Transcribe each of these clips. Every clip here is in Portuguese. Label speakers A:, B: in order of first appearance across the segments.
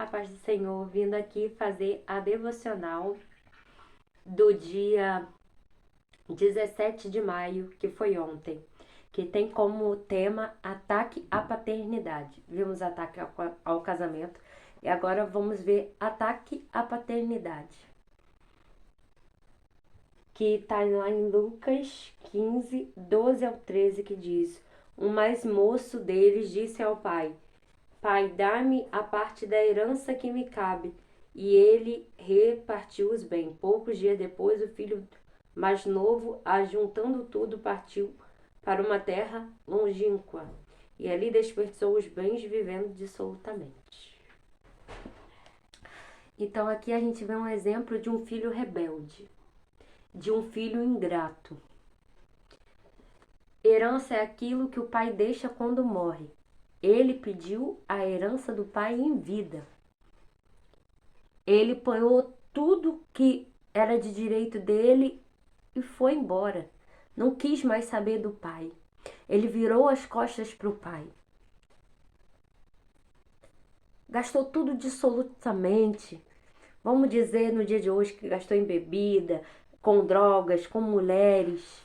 A: paz do Senhor, vindo aqui fazer a devocional do dia 17 de maio, que foi ontem, que tem como tema ataque à paternidade. Vimos ataque ao casamento e agora vamos ver ataque à paternidade, que está lá em Lucas 15, 12 ao 13, que diz: o mais moço deles disse ao pai: Pai, dá-me a parte da herança que me cabe. E ele repartiu os bens. Poucos dias depois, o filho mais novo, ajuntando tudo, partiu para uma terra longínqua. E ali desperdiçou os bens, vivendo dissolutamente. Então aqui a gente vê um exemplo de um filho rebelde, de um filho ingrato. Herança é aquilo que o pai deixa quando morre. Ele pediu a herança do pai em vida. Ele pôs tudo que era de direito dele e foi embora. Não quis mais saber do pai. Ele virou as costas para o pai. Gastou tudo dissolutamente. Vamos dizer no dia de hoje que gastou em bebida, com drogas, com mulheres.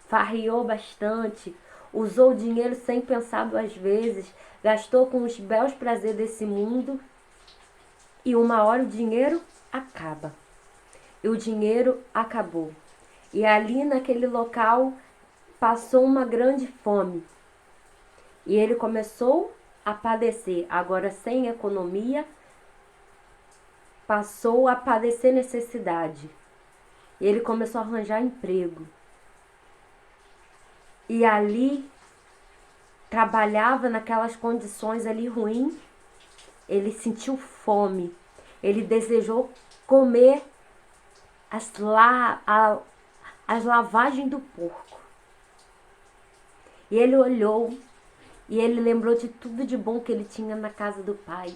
A: Farriou bastante. Usou o dinheiro sem pensar duas vezes. Gastou com os belos prazeres desse mundo. E uma hora o dinheiro acaba. E o dinheiro acabou. E ali naquele local passou uma grande fome. E ele começou a padecer. Agora sem economia, passou a padecer necessidade. E ele começou a arranjar emprego. E ali trabalhava naquelas condições ali ruins. Ele sentiu fome. Ele desejou comer as lavagens do porco. E ele olhou e ele lembrou de tudo de bom que ele tinha na casa do pai.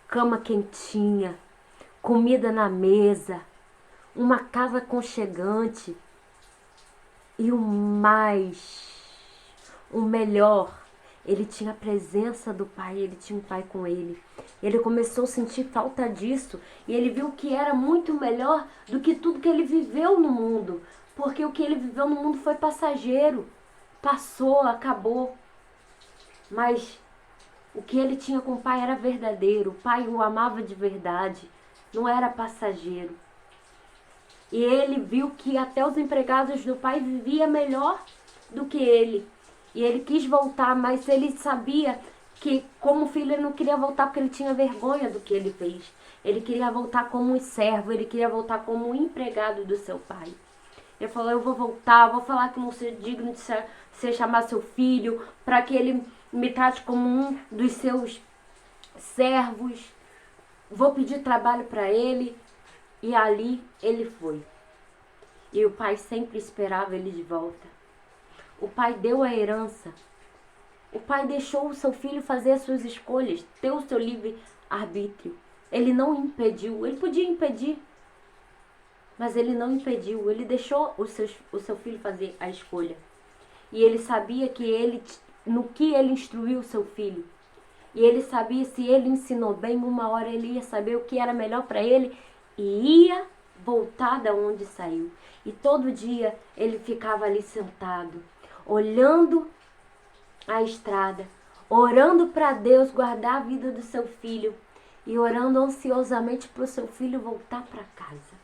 A: Cama quentinha, comida na mesa, uma casa aconchegante. E o melhor, ele tinha a presença do pai, ele tinha um pai com ele. Ele começou a sentir falta disso e ele viu que era muito melhor do que tudo que ele viveu no mundo. Porque o que ele viveu no mundo foi passageiro. Passou, acabou. Mas o que ele tinha com o pai era verdadeiro. O pai o amava de verdade. Não era passageiro. E ele viu que até os empregados do pai viviam melhor do que ele. E ele quis voltar, mas ele sabia que como filho ele não queria voltar porque ele tinha vergonha do que ele fez. Ele queria voltar como um servo, ele queria voltar como um empregado do seu pai. Ele falou: eu vou voltar, vou falar que não sou digno de ser chamar seu filho, para que ele me trate como um dos seus servos. Vou pedir trabalho para ele. E ali ele foi. E o pai sempre esperava ele de volta. O pai deu a herança. O pai deixou o seu filho fazer as suas escolhas, ter o seu livre-arbítrio. Ele não impediu. Ele podia impedir, mas ele não impediu. Ele deixou o seu filho fazer a escolha. E ele sabia que no que ele instruiu o seu filho. E ele sabia, se ele ensinou bem, uma hora ele ia saber o que era melhor para ele e ia voltar da onde saiu. E todo dia ele ficava ali sentado, olhando a estrada, orando para Deus guardar a vida do seu filho e orando ansiosamente para o seu filho voltar para casa.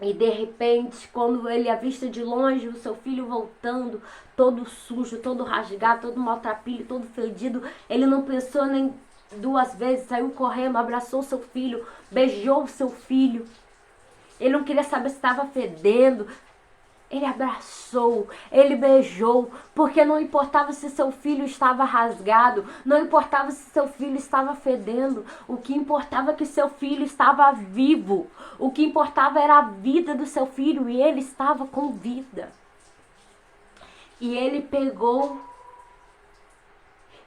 A: E de repente, quando ele avista de longe o seu filho voltando, todo sujo, todo rasgado, todo maltrapilho, todo fedido, ele não pensou nem duas vezes, saiu correndo, abraçou seu filho, beijou o seu filho. Ele não queria saber se estava fedendo. Ele abraçou, ele beijou, porque não importava se seu filho estava rasgado, não importava se seu filho estava fedendo, o que importava é que seu filho estava vivo, o que importava era a vida do seu filho e ele estava com vida. E ele pegou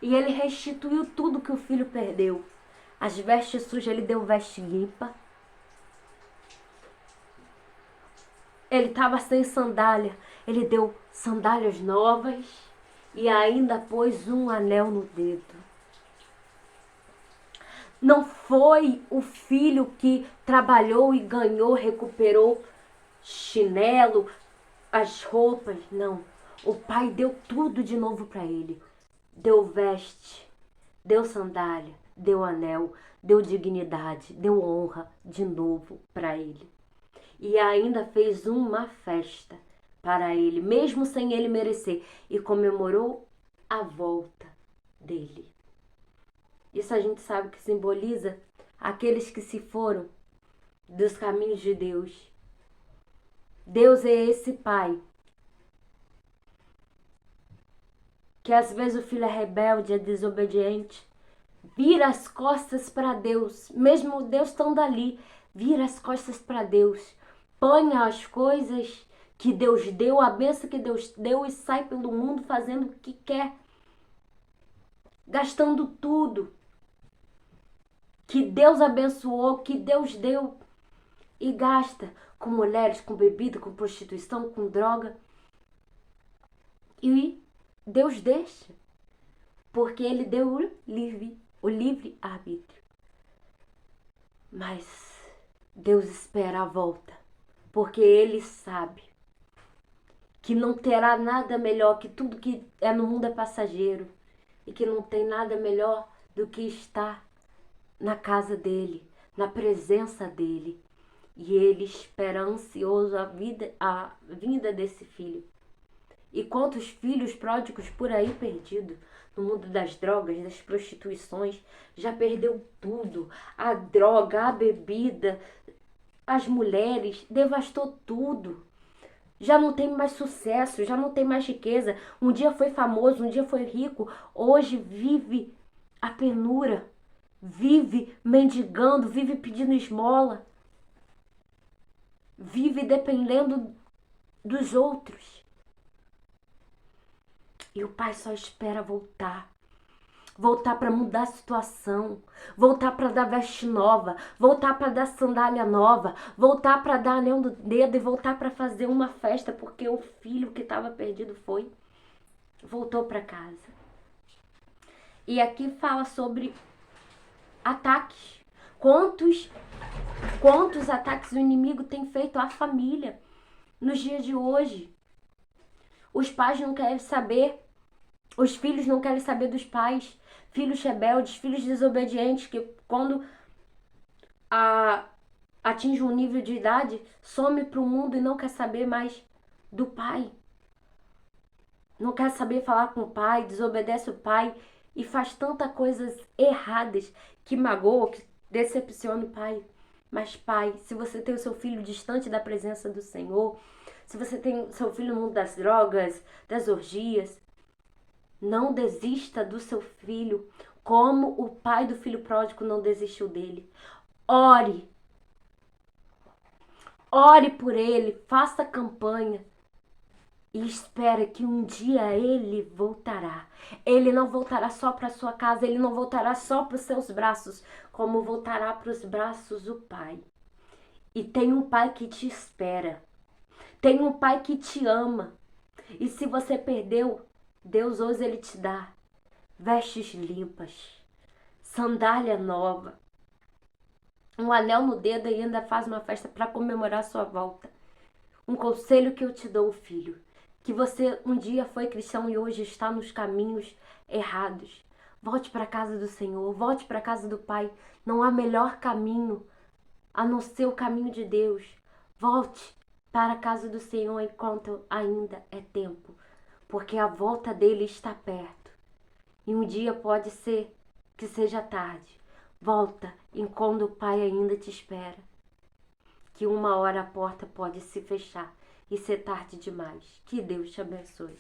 A: e ele restituiu tudo que o filho perdeu. As vestes sujas, ele deu veste limpa. Ele estava sem sandália, ele deu sandálias novas e ainda pôs um anel no dedo. Não foi o filho que trabalhou e ganhou, recuperou chinelo, as roupas, não. O pai deu tudo de novo para ele. Deu veste, deu sandália, deu anel, deu dignidade, deu honra de novo para ele. E ainda fez uma festa para ele, mesmo sem ele merecer, e comemorou a volta dele. Isso a gente sabe que simboliza aqueles que se foram dos caminhos de Deus. Deus é esse pai que às vezes o filho é rebelde, é desobediente, vira as costas para Deus, mesmo Deus estando ali, vira as costas para Deus, põe as coisas que Deus deu, a bênção que Deus deu e sai pelo mundo fazendo o que quer, gastando tudo que Deus abençoou, que Deus deu, e gasta com mulheres, com bebida, com prostituição, com droga. E Deus deixa, porque Ele deu o livre arbítrio. Mas Deus espera a volta, porque Ele sabe que não terá nada melhor, que tudo que é no mundo é passageiro, e que não tem nada melhor do que estar na casa dele, na presença dele. E ele espera ansioso a vinda desse filho. E quantos filhos pródigos por aí perdidos, no mundo das drogas, das prostituições, já perdeu tudo. A droga, a bebida, as mulheres, devastou tudo. Já não tem mais sucesso, já não tem mais riqueza. Um dia foi famoso, um dia foi rico, hoje vive a penura. Vive mendigando, vive pedindo esmola. Vive dependendo dos outros. E o pai só espera voltar. Voltar para mudar a situação. Voltar para dar veste nova. Voltar para dar sandália nova. Voltar para dar anel no dedo e voltar para fazer uma festa. Porque o filho que estava perdido voltou para casa. E aqui fala sobre ataques. Quantos ataques o inimigo tem feito à família nos dias de hoje? Os pais não querem saber, os filhos não querem saber dos pais, filhos rebeldes, filhos desobedientes, que quando atinge um nível de idade, some para o mundo e não quer saber mais do pai. Não quer saber falar com o pai, desobedece o pai e faz tantas coisas erradas que magoa, que decepciona o pai. Mas pai, se você tem o seu filho distante da presença do Senhor, se você tem o seu filho no mundo das drogas, das orgias, não desista do seu filho, como o pai do filho pródigo não desistiu dele. Ore. Ore por ele, faça campanha. E espera que um dia ele voltará. Ele não voltará só para sua casa, ele não voltará só para os seus braços, como voltará para os braços do Pai. E tem um Pai que te espera. Tem um Pai que te ama. E se você perdeu, Deus hoje ele te dá vestes limpas, sandália nova, um anel no dedo e ainda faz uma festa para comemorar a sua volta. Um conselho que eu te dou, filho. Que você um dia foi cristão e hoje está nos caminhos errados. Volte para a casa do Senhor, volte para a casa do Pai. Não há melhor caminho a não ser o caminho de Deus. Volte para a casa do Senhor enquanto ainda é tempo, porque a volta dele está perto. E um dia pode ser que seja tarde. Volta enquanto o Pai ainda te espera. Que uma hora a porta pode se fechar e ser tarde demais. Que Deus te abençoe.